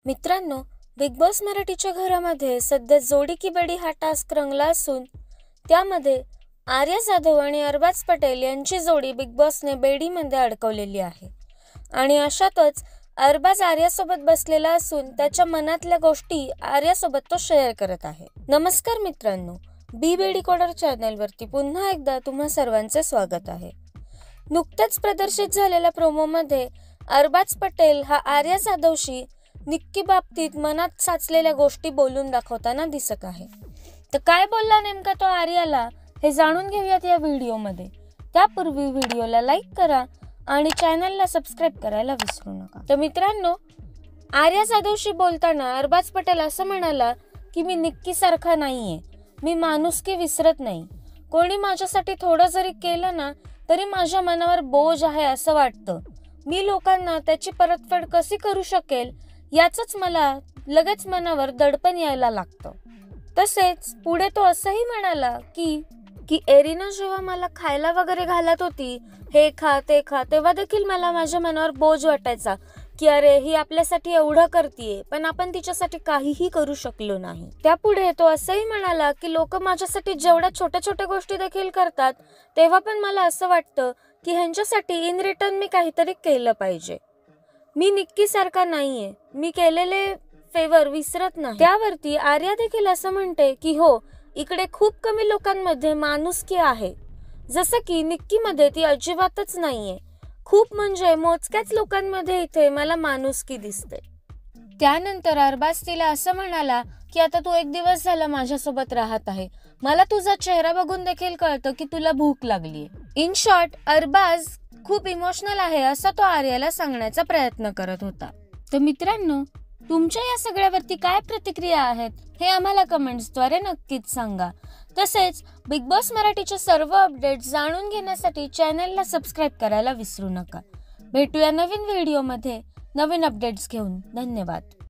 मित्रांनो, big boss मराठीच्या घरामध्ये सध्या जोडी की बेडी हा टास्क रंगला असून त्यामध्ये आर्या जाधव आणि अरबाज पटेल यांची जोडी बिग बॉसने बेडीमध्ये अडकवलेली आहे. आणि अशातच अरबाज आर्यासोबत बसलेला असून त्याच्या मनातल्या गोष्टी आर्यासोबत तो शेअर करत आहे. नमस्कार मित्रांनो, बी बेडी कोडर चॅनलवरती पुन्हा एकदा तुम्हा सर्वांचे स्वागत आहे. नुकत्याच प्रदर्शित झालेल्या प्रोमोमध्ये अरबाज पटेल हा आर्या जाधवशी निक्की बाबतीत मनात साचलेल्या गोष्टी बोलून दाखवताना दिसत आहे. तर काय बोलला नेमका तो आर्याला हे जाणून घेऊयात या व्हिडिओमध्ये. त्यापूर्वी व्हिडिओला लाईक करा आणि चॅनलला सबस्क्राईब करायला विसरू नका. तर मित्रांनो, आर्या जाधवशी बोलताना अरबाज पटेल असं म्हणाला की मी निक्की सारखा नाहीये, मी माणुसकी विसरत नाही. कोणी माझ्यासाठी थोडं जरी केलं ना तरी माझ्या मनावर बोज आहे असं वाटतं. मी लोकांना त्याची परतफेड कशी करू शकेल याचंच मला लगेच मनावर दडपण यायला लागतं. तसेच पुढे तो असंही म्हणाला की एरिना जेव्हा मला खायला वगैरे घालत होती, हे खा ते खा, तेव्हा देखील मला माझ्या मनावर बोज वाटायचा की अरे ही आपल्यासाठी एवढं करतीये पण आपण तिच्यासाठी काहीही करू शकलो नाही. त्यापुढे तो असंही म्हणाला की लोक माझ्यासाठी जेवढ्या छोट्या छोट्या गोष्टी देखील करतात तेव्हा पण मला असं वाटतं की ह्यांच्यासाठी इन रिटर्न मी काहीतरी केलं पाहिजे. मी निक्की सारखा नाहीये, मी केलेले फेवर विसरत नाही. त्यावरती आर्या देखील असं म्हणते की हो, इकडे खूप कमी लोकांमध्ये माणुसकी आहे, जसं की निक्कीमध्ये ती अजिबातच नाहीये. खूप म्हणजे मोजक्याच लोकांमध्ये इथे मला माणुसकी दिसते. त्यानंतर अरबाज तिला असं म्हणाला की आता तू एक दिवस झाला माझ्यासोबत राहत आहे, मला तुझा चेहरा बघून देखील कळतं की तुला भूक लागलीये. इन शॉर्ट, अरबाज खूप इमोशनल आहे असं तो आर्याला सांगण्याचा प्रयत्न करत होता. तर मित्रांनो, तुमच्या या सगळ्यावरती काय प्रतिक्रिया आहेत हे आम्हाला कमेंट्सद्वारे नक्कीच सांगा. तसेच बिग बॉस मराठीचे सर्व अपडेट्स जाणून घेण्यासाठी चॅनलला सबस्क्राईब करायला विसरू नका. भेटूया नवीन व्हिडिओमध्ये नवीन अपडेट्स घेऊन. धन्यवाद.